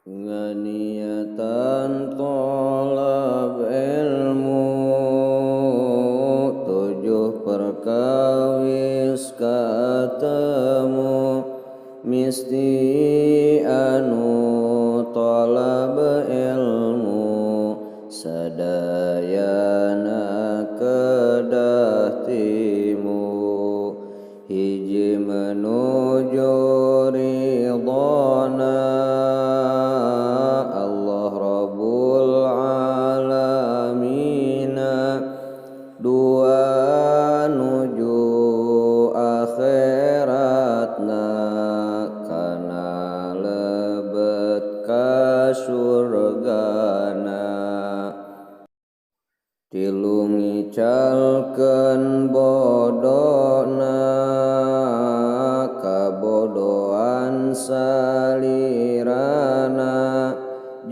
Nganiatan tolab ilmu tujuh perkawis katemu misti anu tolab ilmu sadayana kedah timu hiji menuju ridhona Allah Rabbul Alamina dua nuju akhiratna kana lebet ka surgana tilu ngicalkeun bodona kabodohan salirana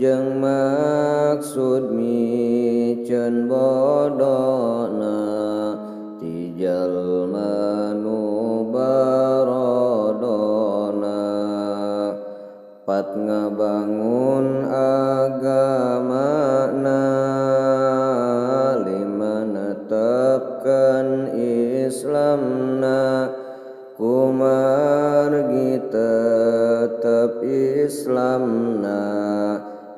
jeung maksud miceun bodona ti jalma nu barodona pat ngabangun agamana lima netepkeun Islamna kumargi tetep Islamna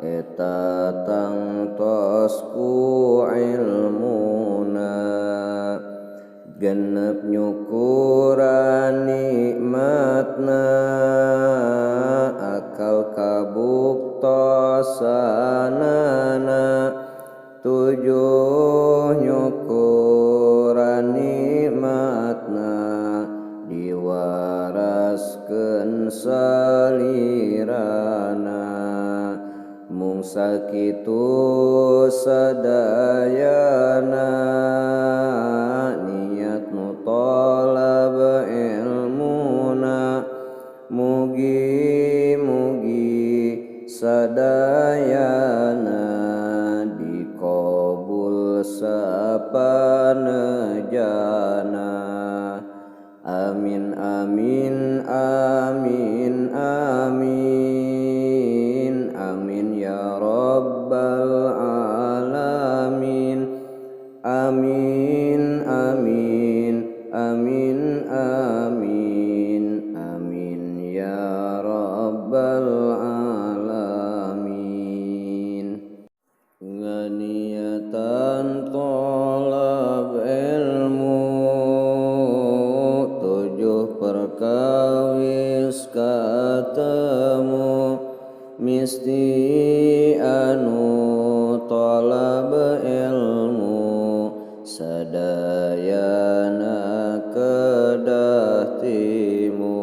eta tangtos ku ilmuna genep nyukuran nikmatna akal kabuktosanana tujuh nyukuran nikmatna diwaraskeun salirana mung sakitu sadayana niat nu tolab ilmuna mugi-mugi sadayana dikabul sapanejana amin amin amin amin amin ya rabbal alamin amin amin amin amin amin ya rabbal alamin nganiatan tolab ilmu tujuh perkawis katemu misti anu tolab ilmu sadayana kedah timu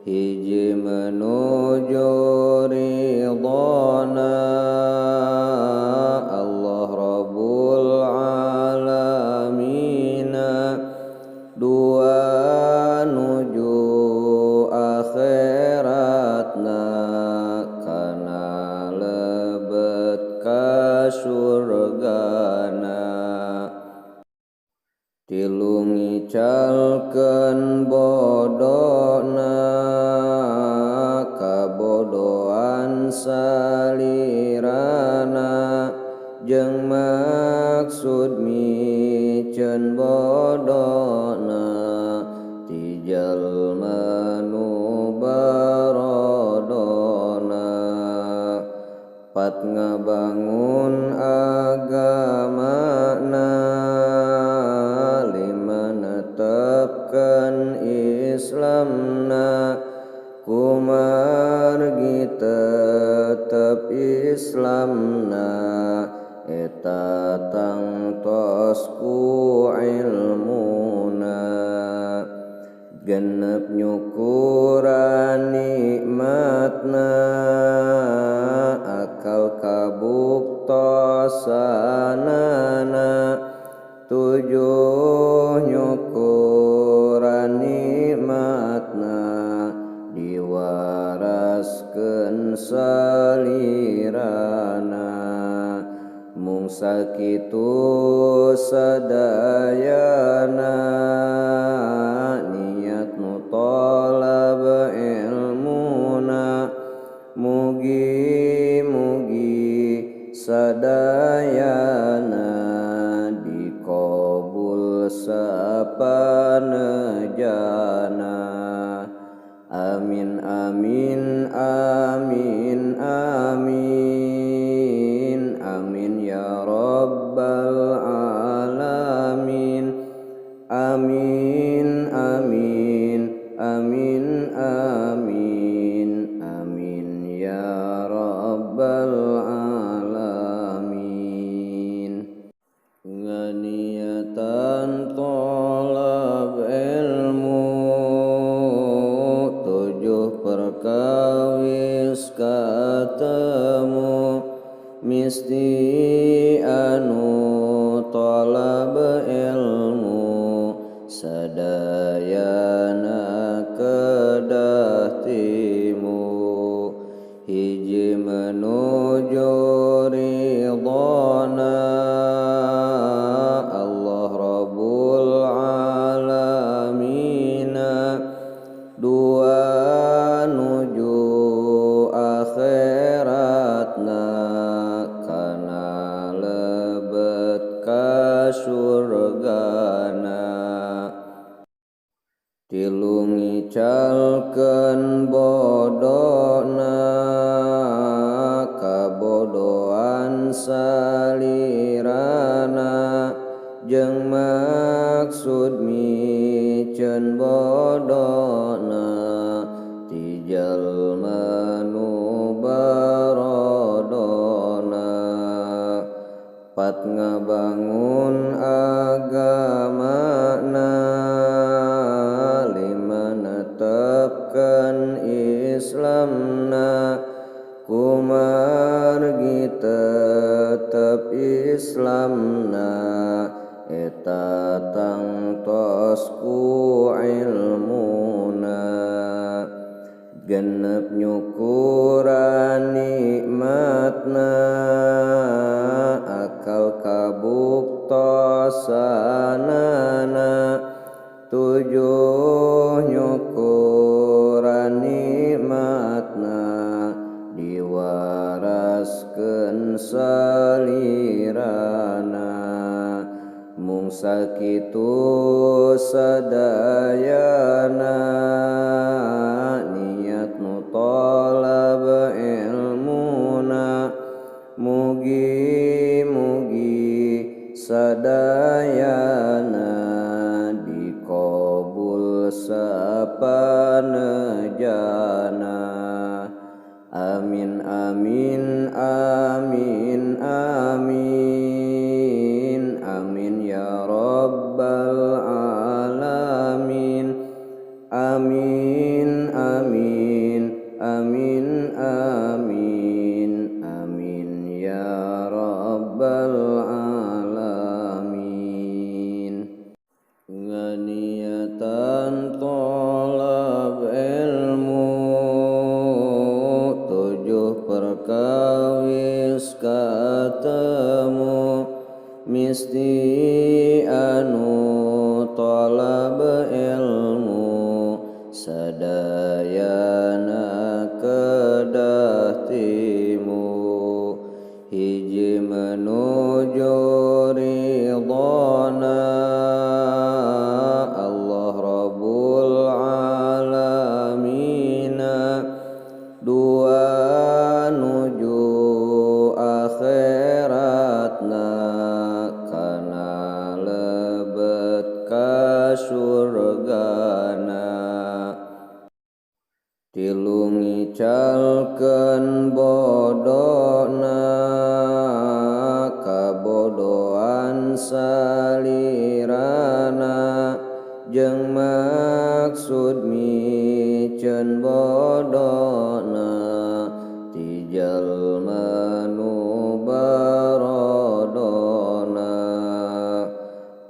hiji menuju ridhona Allah Rabbul Alamina dua nuju akhiratna kana lebet ka surgana tilu ngicalkeun bodona kabodohan salirana jeung maksud miceun bodona ti jalma nu barodona pat ngabangun agamana lima netepkeun Islamna kumargi tetep Islamna eta tangtos ku ilmuna genep nyukuran nikmatna akal kabuktosanana tujuh nyukuran nikmatna diwaraskeun salirana mung sakitu sadayana niat nu tolab ilmuna mugi sapanejana. Amin amin amin amin amin ya rabbal alamin. Amin amin amin amin amin ya rabbal alamin. Nganiatan tolab ilmu, tujuh perkawis katemu, misti anu tolab ilmu, sadayana kedah timu. Hiji menuju ridhona Allah Rabbul Alamina, dua nuju akhiratna kana lebet ka surgana. Tilu ngicalkeun bodona kabodohan salirana, jeung maksud miceun bodona ti jalma nu barodona. Pat ngabangun agamana, lima netepkeun Islamna, kumargi tetep Islamna, eta tangtos ku ilmuna. Genep nyukuran nikmatna, akal kabuktosanana, tujuh nyukuran nikmatna, diwaraskeun salirana. Mung sakitu sadayana, niat nu tolab ilmuna, mugi-mugi sadayana dikabul sapanejana. Amin amin amin amin amin ya rabbal alamin. Amin amin amin amin amin ya rabbal alamin. Nganiatan tolab ilmu, tujuh perkawis katemu, misti anu tolab ilmu, sadayana kedah timu. Hiji menuju ridhona Allah Rabbul Alamina, dua nuju akhiratna kana lebet ka surgana. Tilu ngicalkeun bodona kabodohan salirana, jeung maksud miceun bodona ti jalma nu barodona.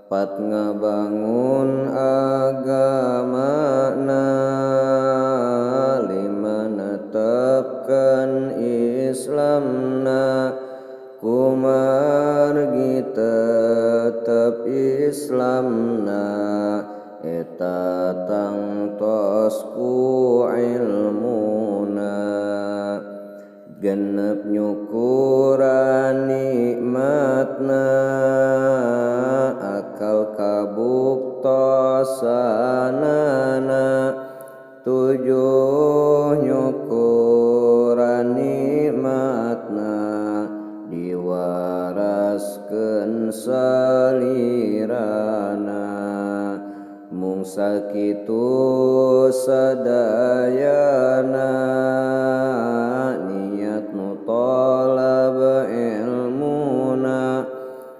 Pat ngabangun agamana, lima netepkeun Islamna, kumargi tetep Islamna, eta tangtos ku ilmuna. Genep nyukuran nikmatna, akal kabuk mung sakitu sadayana niat nu tolab ilmuna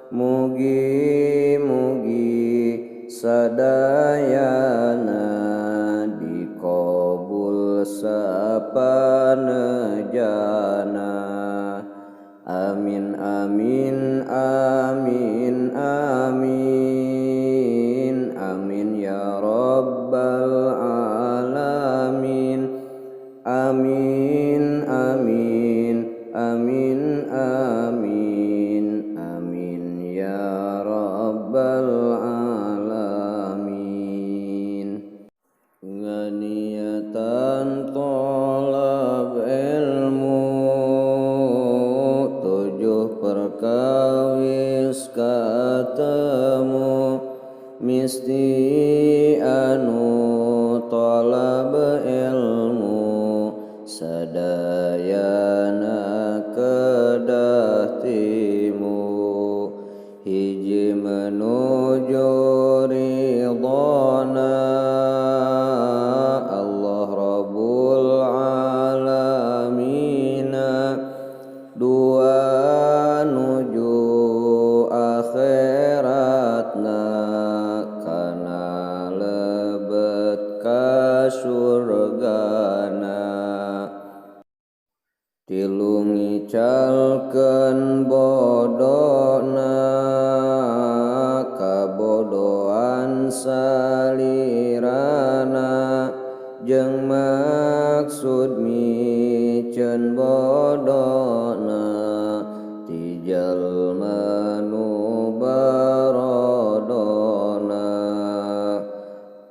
mugi-mugi sadayana dikabul sapanejana. Amin amin amin amin amin ya rabbal alamin. Amin amin amin amin amin ya rabbal alamin. Nganiatan tolab ilmu perkawis katemu misti anu tolab ilmu sadayana kedah timu hiji menuju ridhona Allah Rabbul Alamina dua nuju akhiratna kana lebet ka surgana tilu ngicalkeun bodona kabodohan salirana jeung maksud miceun bodona ti jalma nu barodona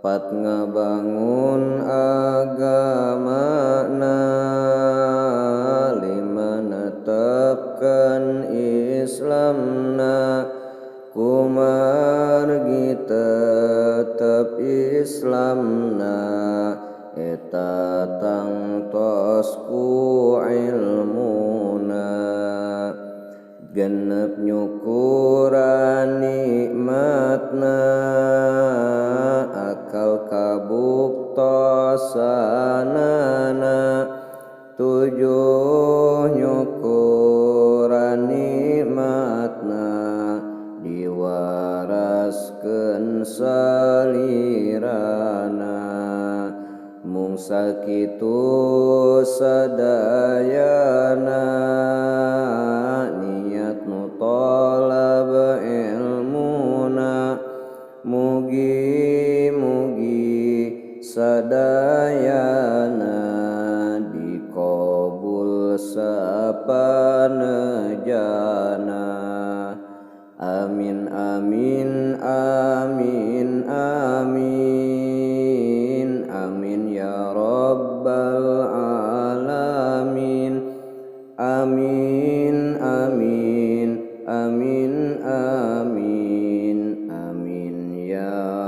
pat ngabangun agamana lima netepkeun Islamna kumargi tetep Islamna eta tangtos ku ilmuna genep nyukuran nikmatna akal kabuktosanana tujuh nyukuran nikmatna diwaraskeun salirana mung sakitu sadayana niat nu tolab ilmuna mugi-mugi sadayana dikabul sapanejana. Amin amin amin amin amin ya rabbal alamin. Amin amin amin amin amin ya